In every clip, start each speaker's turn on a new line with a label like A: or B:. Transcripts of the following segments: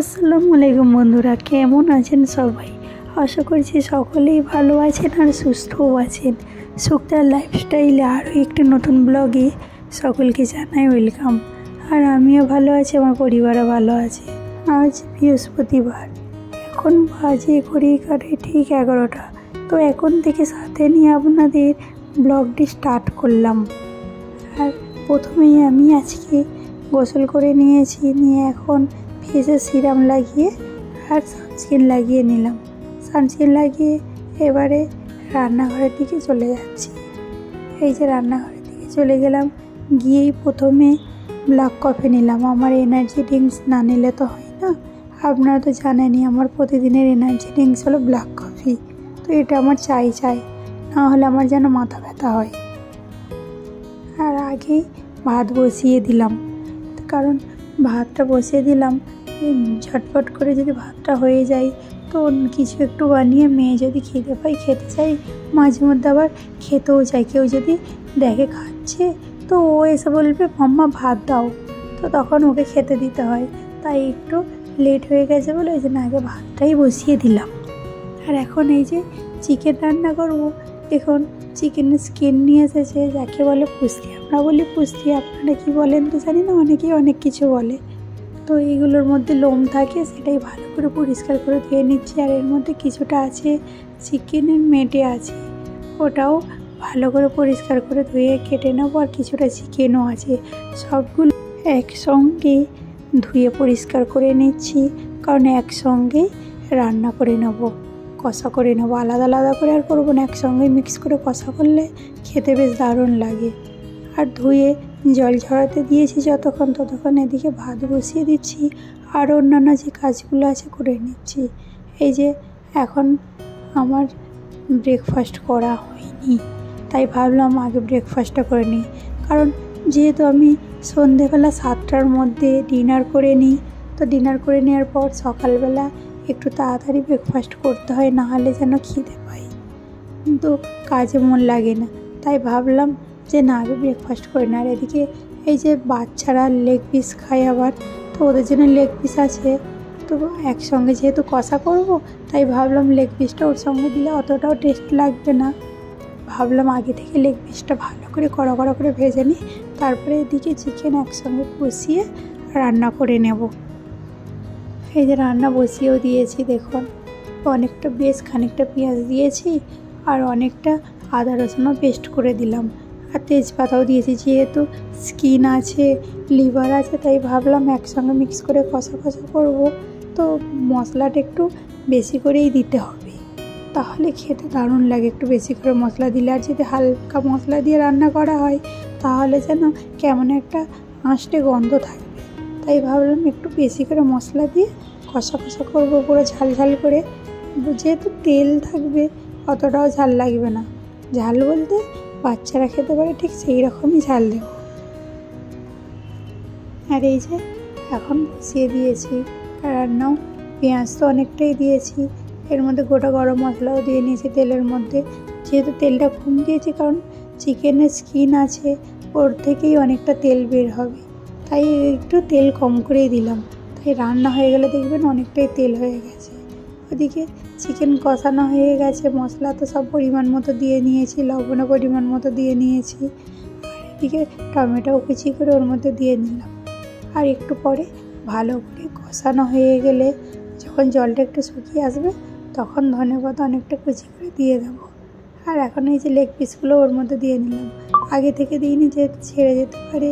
A: আসসালামু আলাইকুম বন্ধুরা, কেমন আছেন সবাই? আশা করছি সকলেই ভালো আছেন আর সুস্থও আছেন। সুক্তার লাইফস্টাইলে আরও একটি নতুন ব্লগে সকলকে জানাই ওয়েলকাম। আর আমিও ভালো আছি, আমার পরিবারও ভালো আছে। আজ বৃহস্পতিবার, এখন বাজে ঘড়ি কাটে ঠিক 11টা। তো এখন থেকে সাথে নিয়ে আপনাদের ব্লগটি স্টার্ট করলাম। আর প্রথমেই আমি আজকে গোসল করে নিয়েছি, নিয়ে এখন ফেসে সিরাম লাগিয়ে আর সানস্ক্রিন লাগিয়ে নিলাম। সানস্ক্রিন লাগিয়ে এবারে রান্নাঘরের দিকে চলে যাচ্ছি। এই যে রান্নাঘরের দিকে চলে গেলাম, গিয়েই প্রথমে ব্ল্যাক কফি নিলাম। আমার এনার্জি ড্রিঙ্কস না নিলে তো হয় না, আপনারা তো জানেনই আমার প্রতিদিনের এনার্জি ড্রিঙ্কস হলো ব্ল্যাক কফি। তো এটা আমার চাই, না হলে আমার যেন মাথা ব্যথা হয়। আর আগেই ভাত বসিয়ে দিলাম, কারণ ভাতটা বসিয়ে দিলাম ঝটপট করে, যদি ভাতটা হয়ে যায় তো কিছু একটু বানিয়ে মেয়ে যদি খেতে পাই খেতে চাই, মাঝে মধ্যে আবার খেতেও চাই। কেউ যদি দেখে খাচ্ছে তো ও এসে বলবে মাম্মা ভাত দাও, তো তখন ওকে খেতে দিতে হয়। তাই একটু লেট হয়ে গেছে বলে ওই জন্য আগে ভাতটাই বসিয়ে দিলাম। আর এখন এই যে চিকেন রান্না করব। দেখুন চিকেনের স্কিন নিয়ে এসেছে, যাকে বলে পুস্তি। আমরা বলি পুস্তি, আপনারা কি বলেন তো জানি না, অনেকেই অনেক কিছু বলে। তো এইগুলোর মধ্যে লোম থাকে, সেটাই ভালো করে পরিষ্কার করে ধুয়ে নিচ্ছি। আর এর মধ্যে কিছুটা আছে চিকেনের মেটে আছে, ওটাও ভালো করে পরিষ্কার করে ধুয়ে কেটে নেবো। আর কিছুটা চিকেনও আছে, সবগুলো একসঙ্গে ধুয়ে পরিষ্কার করে নিচ্ছি, কারণ একসঙ্গে রান্না করে নেবো, কষা করে নেবো। আলাদা আলাদা করে আর করবো না, একসঙ্গে মিক্স করে কষা করলে খেতে বেশ দারুণ লাগে। আর ধুয়ে জল ঝরাতে দিয়েছি ততক্ষণ এদিকে ভাত বসিয়ে দিচ্ছি, আর অন্যান্য যে কাজগুলো আছে করে নিচ্ছি। এই যে এখন আমার ব্রেকফাস্ট করা হয়নি, তাই ভাবলাম আগে ব্রেকফাস্টটা করে নিই। কারণ যেহেতু আমি সন্ধেবেলা 7টার মধ্যে ডিনার করে নিই, তো ডিনার করে নেওয়ার পর সকালবেলা একটু তাড়াতাড়ি ব্রেকফাস্ট করতে হয়, না হলে যেন খিদে পাই, কিন্তু কাজে মন লাগে না। তাই ভাবলাম যে না, আগে ব্রেকফাস্ট করে না। আর এদিকে এই যে বাচ্চারা লেগ পিস খায় আবার, তো ওদের জন্য লেগ পিস আছে। তো একসঙ্গে যেহেতু কষা করব, তাই ভাবলাম লেগ পিসটা ওর সঙ্গে দিলে অতটাও টেস্ট লাগবে না। ভাবলাম আগে থেকে লেগ পিসটা ভালো করে কড়া করে ভেজে নিই, তারপরে এদিকে চিকেন একসঙ্গে কষিয়ে রান্না করে নেব। এই যে রান্না বসিয়েও দিয়েছি, দেখুন অনেকটা বেশ খানিকটা পেঁয়াজ দিয়েছি, আর অনেকটা আদা রসুনও পেস্ট করে দিলাম, আর তেজপাতাও দিয়েছি। যেহেতু স্কিন আছে, লিভার আছে, তাই ভাবলাম একসঙ্গে মিক্স করে কষা করব। তো মশলাটা একটু বেশি করেই দিতে হবে, তাহলে খেতে দারুণ লাগে একটু বেশি করে মশলা দিলে। আর যদি হালকা মশলা দিয়ে রান্না করা হয় তাহলে যেন কেমন একটা আঁশটে গন্ধ থাকবে। তাই ভাবলাম একটু বেশি করে মশলা দিয়ে কষা করবো, পুরো ঝাল করে। যেহেতু তেল থাকবে অতটাও ঝাল লাগবে না, ঝাল বলতে বাচ্চারা খেতে পারে ঠিক সেই রকমই ঝাল দেব। আর এই যে এখন বসিয়ে দিয়েছি রান্নাও, পেঁয়াজ তো অনেকটাই দিয়েছি, এর মধ্যে গোটা গরম মশলাও দিয়ে নিয়েছি তেলের মধ্যে। যেহেতু তেলটা কম দিয়েছি, কারণ চিকেনের স্কিন আছে, ওর থেকেই অনেকটা তেল বের হবে, তাই একটু তেল কম করেই দিলাম। তাই রান্না হয়ে গেলে দেখবেন অনেকটাই তেল হয়ে গেছে। ওদিকে চিকেন কষানো হয়ে গেছে, মশলা তো সব পরিমাণ মতো দিয়ে নিয়েছি, লবণও পরিমাণ মতো দিয়ে নিয়েছি। আর এদিকে টমেটো কুচি করে ওর মধ্যে দিয়ে নিলাম। আর একটু পরে ভালো করে কষানো হয়ে গেলে, যখন জলটা একটু শুকিয়ে আসবে, তখন ধনেপাতা অনেকটা কুচি করে দিয়ে দেবো। আর এখন এই যে লেগ পিসগুলো ওর মধ্যে দিয়ে নিলাম, আগে থেকে দিইনি যেহেতু ছেড়ে যেতে পারে,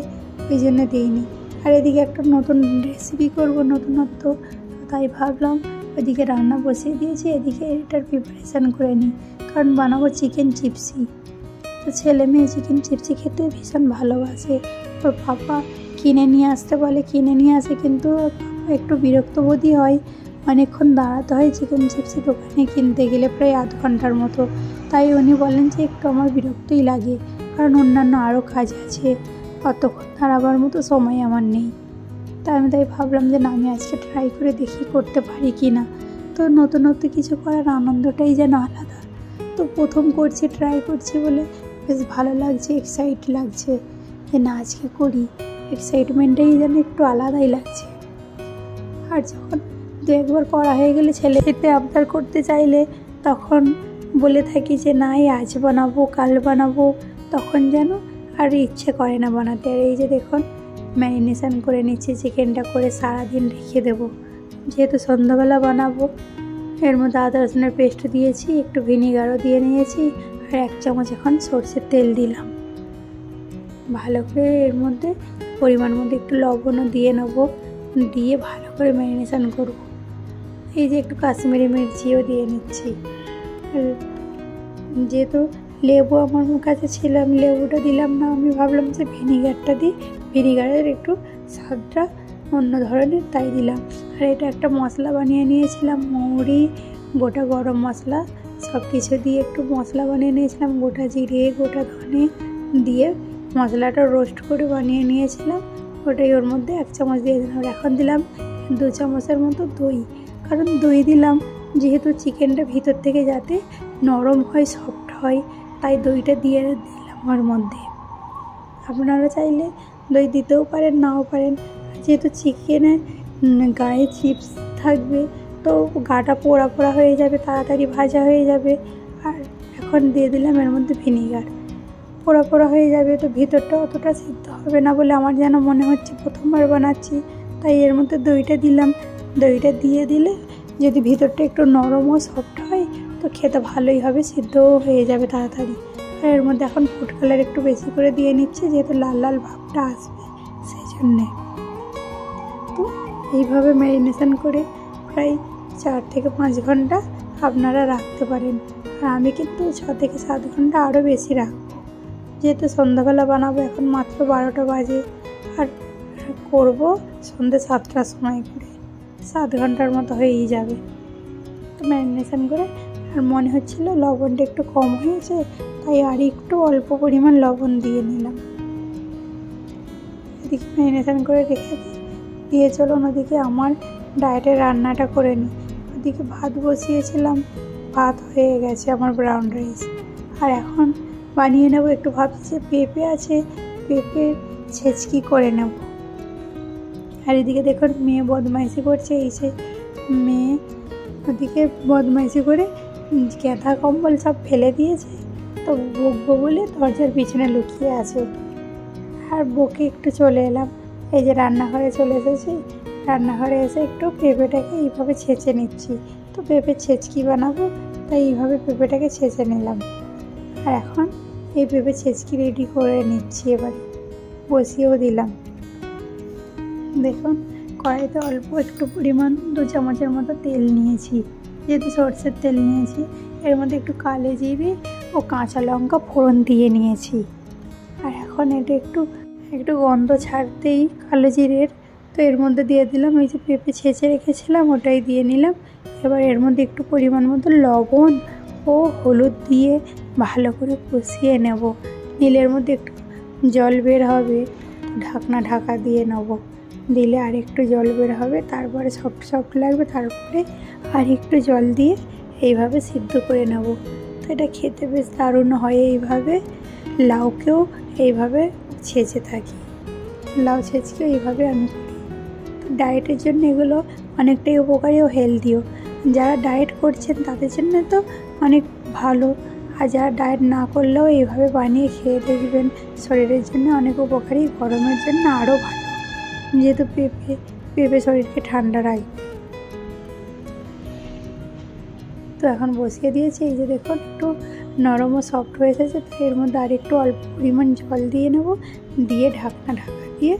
A: ওই জন্য দিইনি। আর এদিকে একটা নতুন রেসিপি করবো, নতুনত্ব, তাই ভাবলাম ওইদিকে রান্না বসিয়ে দিয়েছি, এদিকে এটার প্রিপারেশান করে নিই, কারণ বানাবো চিকেন চিপসি। তো ছেলে মেয়ে চিকেন চিপসি খেতে ভীষণ ভালোবাসে। ওর পাপা কিনে নিয়ে আসতে বলে, কিনে নিয়ে আসে, কিন্তু একটু বিরক্তবোধই হয়, অনেকক্ষণ দাঁড়াতে হয় চিকেন চিপসি দোকানে কিনতে গেলে প্রায় আধ ঘন্টার মতো। তাই উনি বলেন যে একটু আমার বিরক্তই লাগে, কারণ অন্যান্য আরও কাজ আছে, অতক্ষণ দাঁড়াবার মতো সময় আমার নেই। তাই ভাবলাম যে না, আমি আজকে ট্রাই করে দেখি করতে পারি কি না। তো নতুনত্ব কিছু করার আনন্দটাই যেন আলাদা। তো প্রথম করছি, ট্রাই করছি বলে বেশ ভালো লাগছে, এক্সাইট লাগছে যে না আজকে করি, এক্সাইটমেন্টটাই যেন একটু আলাদাই লাগছে। আর যখন দু একবার করা হয়ে গেলে ছেলে খেতে আবদার করতে চাইলে তখন বলে থাকি যে না আজ বানাবো কাল বানাবো, তখন যেন আর ইচ্ছে করে না বানাতে। আর এই যে দেখুন ম্যারিনেশন করে নিচ্ছি চিকেনটা, করে সারাদিন রেখে দেবো, যেহেতু সন্ধ্যাবেলা বানাবো। এর মধ্যে আদা রসুনের পেস্ট দিয়েছি, একটু ভিনিগারও দিয়ে নিয়েছি, আর 1 চামচ এখন সরষের তেল দিলাম। ভালো করে এর মধ্যে পরিমাণ মতো একটু লবণও দিয়ে নেবো, দিয়ে ভালো করে ম্যারিনেশন করব। এই যে একটু কাশ্মীরি মির্চিও দিয়ে নিচ্ছি। যেহেতু লেবু আমার কাছে ছিল, আমি লেবুটা দিলাম না, আমি ভাবলাম যে ভিনিগারটা দিই, ভিনিগারের একটু স্বাদটা অন্য ধরনের তাই দিলাম। আর এটা একটা মশলা বানিয়ে নিয়েছিলাম, মৌরি, গোটা গরম মশলা সব কিছু দিয়ে একটু মশলা বানিয়ে নিয়েছিলাম, গোটা জিরে গোটা ধনে দিয়ে মশলাটা রোস্ট করে বানিয়ে নিয়েছিলাম, ওটাই ওর মধ্যে 1 চামচ দিয়ে দিলাম। আর এখন দিলাম 2 চামচের মতো দই, কারণ দই দিলাম যেহেতু চিকেনটা ভিতর থেকে যাতে নরম হয়, সফট হয়, তাই দইটা দিয়ে দিলাম ওর মধ্যে। আপনারা চাইলে দই দিতেও পারেন নাও পারেন, যেহেতু চিকেনের গায়ে চিপস থাকবে তো গাটা পোড়া পোড়া হয়ে যাবে, তাড়াতাড়ি ভাজা হয়ে যাবে। আর এখন দিয়ে দিলাম এর মধ্যে ভিনিগার, পোড়া পোড়া হয়ে যাবে, তো ভিতরটা অতটা সিদ্ধ হবে না বলে আমার যেন মনে হচ্ছে, প্রথমবার বানাচ্ছি তাই এর মধ্যে দইটা দিলাম। দইটা দিয়ে দিলে যদি ভিতরটা একটু নরম ও সফট হয় তো খেতে ভালোই হবে, সিদ্ধও হয়ে যাবে তাড়াতাড়ি। আর এর মধ্যে এখন ফুড কালার একটু বেশি করে দিয়ে নিচ্ছে, যেহেতু লাল লাল ভাবটা আসবে সেই জন্যে। তো এইভাবে ম্যারিনেশন করে প্রায় 4 থেকে 5 ঘন্টা আপনারা রাখতে পারেন। আর আমি কিন্তু 6 থেকে 7 ঘন্টা আরও বেশি রাখবো, যেহেতু সন্ধ্যাবেলা বানাবো, এখন মাত্র 12টা বাজে, আর করবো সন্ধ্যে 7টার সময় করে, 7 ঘন্টার মতো হয়েই যাবে। তো ম্যারিনেশন করে আর মনে হচ্ছিলো লবণটা একটু কম হয়েছে, তাই আর একটু অল্প পরিমাণ লবণ দিয়ে নিলাম। এদিকে ম্যারিনেশন করে রেখে দিয়ে চলুন ওদিকে আমার ডায়েটের রান্নাটা করে নিই। ওদিকে ভাত বসিয়েছিলাম, ভাত হয়ে গেছে আমার ব্রাউন রাইস। আর এখন বানিয়ে নেব, একটু ভাবছি পেঁপে আছে, পেঁপে ছেঁচকি করে নেব। আর এদিকে দেখুন মেয়ে বদমাইশি করছে, এই যে মেয়ে ওদিকে বদমাইশি করে কাঁথা কম্বল সব ফেলে দিয়েছে, তো বকবো বলে দরজার পিছনে লুকিয়ে আছে। আর বকে একটু চলে এলাম, এই যে রান্নাঘরে চলে এসেছি, রান্নাঘরে এসে একটু পেঁপেটাকে এইভাবে ছেঁচে নিচ্ছি। তো পেঁপে ছেঁচকি বানাবো তাই এইভাবে পেঁপেটাকে ছেঁচে নিলাম। আর এখন এই পেঁপে ছেঁচকি রেডি করে নিচ্ছি, এবারে বসিয়েও দিলাম। দেখুন কড়াইতে অল্প একটু পরিমাণ 2 চামচের মতো তেল নিয়েছি, যেহেতু সরষের তেল নিয়েছি। এর মধ্যে একটু কালো জিরে ও কাঁচা লঙ্কা ফোড়ন দিয়ে নিয়েছি। আর এখন এটা একটু গন্ধ ছাড়তেই কালো জিরের, তো এর মধ্যে দিয়ে দিলাম এই যে পেঁপে ছেঁচে রেখেছিলাম, ওটাই দিয়ে নিলাম। এবার এর মধ্যে একটু পরিমাণ মতো লবণ ও হলুদ দিয়ে ভালো করে কষিয়ে নেব। নিলের মধ্যে একটু জল বের হবে, ঢাকা দিয়ে নেব, দিলে আর একটু জল বের হবে, তারপরে সফট লাগবে, তারপরে আর একটু জল দিয়ে এইভাবে সিদ্ধ করে নেব। তো এটা খেতে বেশ দারুণ হয়। এইভাবে লাউকেও এইভাবে ছেঁচে থাকি, লাউ ছেঁচকেও এইভাবে আমি করি। তো ডায়েটের জন্য এগুলো অনেকটাই উপকারী ও হেলদিও। যারা ডায়েট করছেন তাদের জন্য তো অনেক ভালো, আর যারা ডায়েট না করলেও এইভাবে বানিয়ে খেয়ে দেখবেন, শরীরের জন্য অনেক উপকারী, গরমের জন্য আরও ভালো, যেহেতু পেঁপে শরীরকে ঠান্ডা রাখবে। তো এখন বসিয়ে দিয়েছি, এই যে দেখুন একটু নরম ও সফট হয়ে এসেছে। তো এর মধ্যে আর একটু অল্প পরিমাণ জল দিয়ে নেব, দিয়ে ঢাকা দিয়ে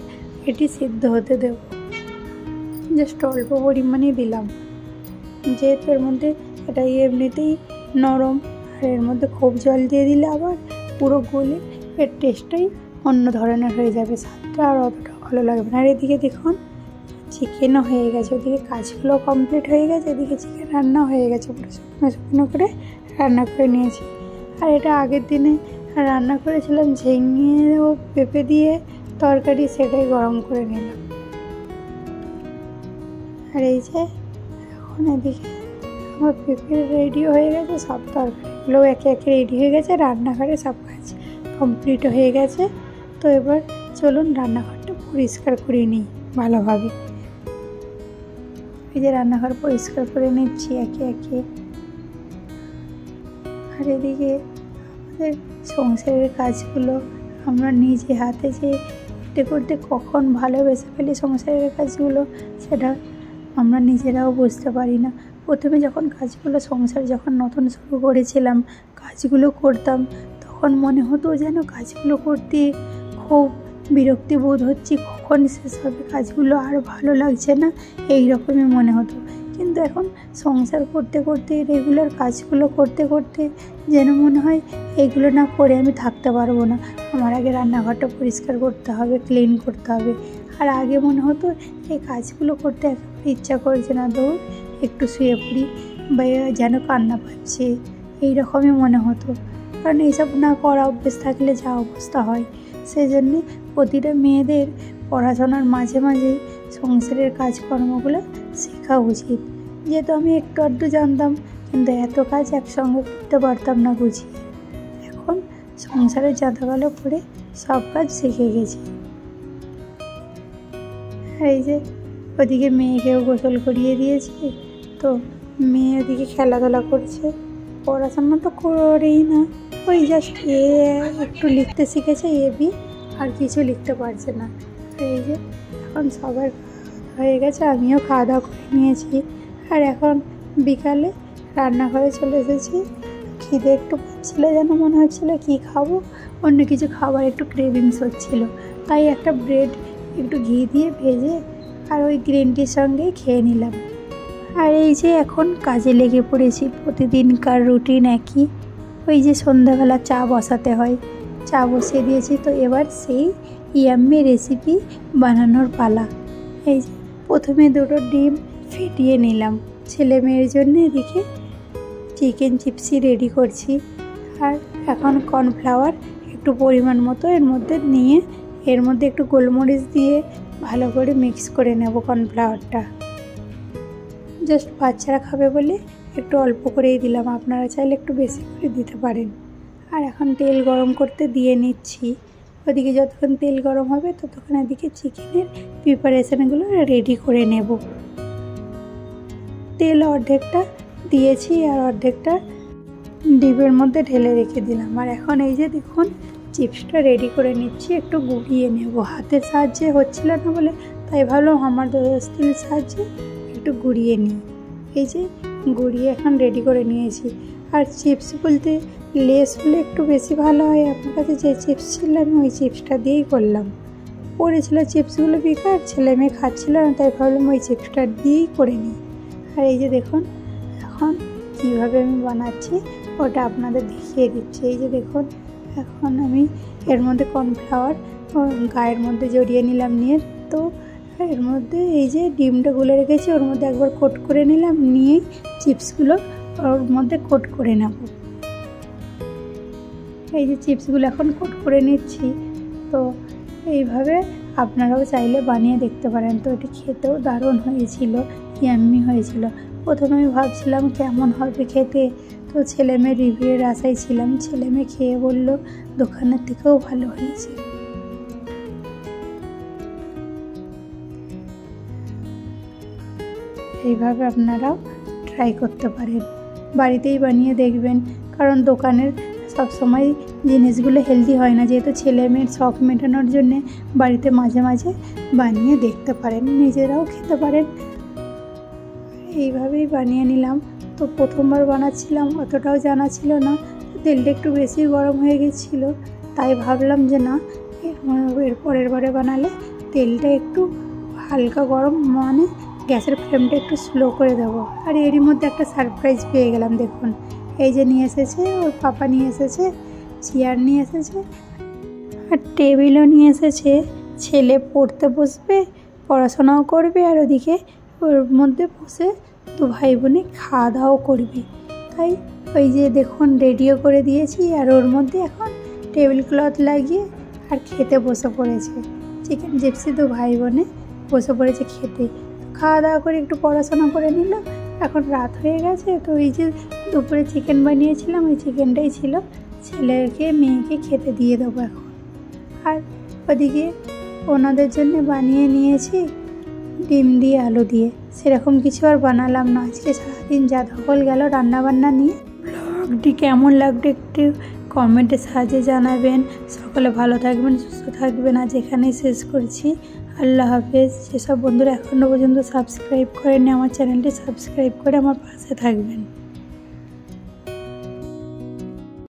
A: এটি সিদ্ধ হতে দেব। জাস্ট অল্প পরিমাণেই দিলাম, যেহেতু এর মধ্যে এটা এমনিতেই নরম, আর এর মধ্যে খুব জল দিয়ে দিলে আবার পুরো গলে এর টেস্টটাই অন্য ধরনের হয়ে যাবে, স্বাদটা আর অতটা ভালো লাগবে না। আর এদিকে দেখুন চিকেনও হয়ে গেছে, ওদিকে কাজগুলো কমপ্লিট হয়ে গেছে, এদিকে চিকেন রান্না হয়ে গেছে, পুরো শুকনো করে রান্না করে নিয়েছি। আর এটা আগের দিনে রান্না করেছিলাম ঝিঙে ও পেঁপে দিয়ে তরকারি, সেটাই গরম করে নিলাম। আর এই যে এখন এদিকে আমার পেঁপে রেডি হয়ে গেছে, সব তরকারিগুলো একে একে রেডি হয়ে গেছে, রান্নাঘরে সব কাজ কমপ্লিট হয়ে গেছে। তো এবার চলুন রান্নাঘরটা পরিষ্কার করে নিই ভালোভাবে। এই যে রান্নাঘর পরিষ্কার করে নিচ্ছি একে একে। আর এদিকে আমাদের সংসারের কাজগুলো আমরা নিজে হাতে যে করতে করতে কখন ভালোবেসে ফেলি সংসারের কাজগুলো, সেটা আমরা নিজেরাও বুঝতে পারি না। প্রথমে যখন কাজগুলো সংসার যখন নতুন শুরু করেছিলাম, কাজগুলো করতাম, তখন মনে হতো যেন কাজগুলো করতে খুব বিরক্তি বোধ হচ্ছে, কখন শেষ হবে কাজগুলো, আর ভালো লাগছে না, এই রকমই মনে হতো। কিন্তু এখন সংসার করতে করতে, রেগুলার কাজগুলো করতে করতে যেন মনে হয় এইগুলো না করে আমি থাকতে পারবো না, আমার আগে রান্নাঘরটা পরিষ্কার করতে হবে, ক্লিন করতে হবে। আর আগে মনে হতো এই কাজগুলো করতে একেবারে ইচ্ছা করছে না, দৌড় একটু শুয়ে পড়ি, বা যেন কান্না পাচ্ছে, এই রকমই মনে হতো। কারণ এইসব না করা অভ্যেস থাকলে যা অবস্থা হয়, সেই জন্যে প্রতিটা মেয়েদের পড়াশোনার মাঝে মাঝে সংসারের কাজকর্মগুলো শেখা উচিত। যেহেতু আমি একটু আধটু জানতাম, কিন্তু এত কাজ একসঙ্গে করতে পারতাম না গুছিয়ে। এখন সংসারের জাতাকালো করে সব কাজ শিখে গেছি। আর এই যে ওদিকে মেয়েকেও গোসল করিয়ে দিয়েছি, তো মেয়ে ওদিকে খেলাধুলা করছে, পড়াশোনা তো করেই না, ওই জাস্ট একটু লিখতে শিখেছে, এবি, আর কিছু লিখতে পারছে না। এই যে এখন সবার হয়ে গেছে, আমিও খাওয়া দাওয়া করে নিয়েছি। আর এখন বিকালে রান্নাঘরে চলে এসেছি। খিদে একটু পাচ্ছিল, যেন মনে হচ্ছিলো কী খাবো, অন্য কিছু খাবার একটু ক্রেভিংস হচ্ছিলো, তাই একটা ব্রেড একটু ঘি দিয়ে ভেজে আর ওই গ্রিন টির সঙ্গে খেয়ে নিলাম। আর এই যে এখন কাজে লেগে পড়েছি, প্রতিদিনকার রুটিন একই। ওই যে সন্ধ্যাবেলা চা বসাতে হয়, চা বসিয়ে দিয়েছি, তো এবার সেই ইয়াম্মি রেসিপি বানানোর পালা। এই যে প্রথমে দুটো ডিম ফেটিয়ে নিলাম ছেলে মেয়ের জন্য, এদিকে চিকেন চিপসি রেডি করছি। আর এখন কর্নফ্লাওয়ার একটু পরিমাণ মতো এর মধ্যে নিয়ে, এর মধ্যে একটু গোলমরিচ দিয়ে ভালো করে মিক্স করে নেব কর্নফ্লাওয়ারটা। জাস্ট বাচ্চারা খাবে বলে একটু অল্প করেই দিলাম, আপনারা চাইলে একটু বেশি করে দিতে পারেন। আর এখন তেল গরম করতে দিয়ে নিচ্ছি। ওদিকে যতক্ষণ তেল গরম হবে ততক্ষণ এদিকে চিকেনের প্রিপারেশনগুলো রেডি করে নেব। তেল অর্ধেকটা দিয়েছি আর অর্ধেকটা ডিমের মধ্যে ঢেলে রেখে দিলাম। আর এখন এই যে দেখুন চিপসটা রেডি করে নিচ্ছি, একটু গুঁড়িয়ে নেব, হাতের সাহায্যে হচ্ছিল না বলে তাই ভাবলাম আমার স্টিল সাহায্যে একটু গুঁড়িয়ে নিই। এই যে গুঁড়িয়ে এখন রেডি করে নিয়েছি। আর চিপস বলতে লেস হলে একটু বেশি ভালো হয়, আপনার কাছে যে চিপস ছিল আমি ওই চিপসটা দিয়েই করলাম। পড়েছিল চিপসগুলো বেকার, ছেলে মেয়ে খাচ্ছিল না, তাই ভাবলাম ওই চিপসটা দিয়েই করে নিই। আর এই যে দেখুন এখন কীভাবে আমি বানাচ্ছি ওটা আপনাদের দেখিয়ে দিচ্ছি। এই যে দেখুন এখন আমি এর মধ্যে কর্নফ্লাওয়ার গায়ের মধ্যে জড়িয়ে নিলাম, নিয়ে তো এর মধ্যে এই যে ডিমটা গুলে রেখেছি ওর মধ্যে একবার কোট করে নিলাম, নিয়ে চিপসগুলো ওর মধ্যে কোট করে নেব। এই যে চিপসগুলো এখন কোট করে নিচ্ছি। তো এইভাবে আপনারাও চাইলে বানিয়ে দেখতে পারেন। তো এটি খেতেও দারুণ হয়েছিল, ইয়াম্মি হয়েছিল। প্রথমে আমি ভাবছিলাম কেমন হবে খেতে, তো ছেলে মেয়ের রিভিউয়ের আশায় ছিলাম, ছেলে মেয়ে খেয়ে বললো দোকানের থেকেও ভালো হয়েছে। এইভাবে আপনারাও ট্রাই করতে পারেন, বাড়িতেই বানিয়ে দেখবেন, কারণ দোকানের সবসময় জিনিসগুলো হেলদি হয় না, যেহেতু ছেলে মেয়ের শখ মেটানোর জন্যে বাড়িতে মাঝে মাঝে বানিয়ে দেখতে পারেন, নিজেরাও খেতে পারেন। এইভাবেই বানিয়ে নিলাম। তো প্রথমবার বানাচ্ছিলাম, অতটাও জানা ছিল না, তেলটা একটু বেশি গরম হয়ে গেছিলো, তাই ভাবলাম যে না এর পরের বারে বানালে তেলটা একটু হালকা গরম, মানে গ্যাসের ফ্লেমটা একটু স্লো করে দেবো। আর এরই মধ্যে একটা সারপ্রাইজ পেয়ে গেলাম, দেখুন এই যে নিয়ে এসেছে ওর পাপা, নিয়ে এসেছে চেয়ার, নিয়ে এসেছে আর টেবিলও নিয়ে এসেছে। ছেলে পড়তে বসবে, পড়াশোনাও করবে, আর ওদিকে ওর মধ্যে বসে দু ভাই বোনে খাওয়া দাওয়াও করবে। তাই ওই যে দেখুন রেডিও করে দিয়েছি, আর ওর মধ্যে এখন টেবিল ক্লথ লাগিয়ে আর খেতে বসে পড়েছে। চিকেন চিপসি দু ভাই বোনে বসে পড়েছে খেতে। খাওয়া দাওয়া করে একটু পড়াশোনা করে নিল। এখন রাত হয়ে গেছে, তো এই যে দুপুরে চিকেন বানিয়েছিলাম ওই চিকেনটাই ছিল, ছেলেকে মেয়েকে খেতে দিয়ে দেবো এখন। আর ওদিকে ওনাদের জন্য বানিয়ে নিয়েছি ডিম দিয়ে আলু দিয়ে। সেরকম কিছু আর বানালাম না। আজকে সারাদিন যা ধকল গেল রান্নাবান্না নিয়ে। ব্লগটি কেমন লাগবে একটু কমেন্টের সাহায্যে জানাবেন। সকলে ভালো থাকবেন, সুস্থ থাকবেন। আজ এখানেই শেষ করছি। আল্লাহ হাফেজ। যেসব বন্ধুরা এখনও পর্যন্ত সাবস্ক্রাইব করেনি আমার চ্যানেলটি সাবস্ক্রাইব করে আমার পাশে থাকবেন।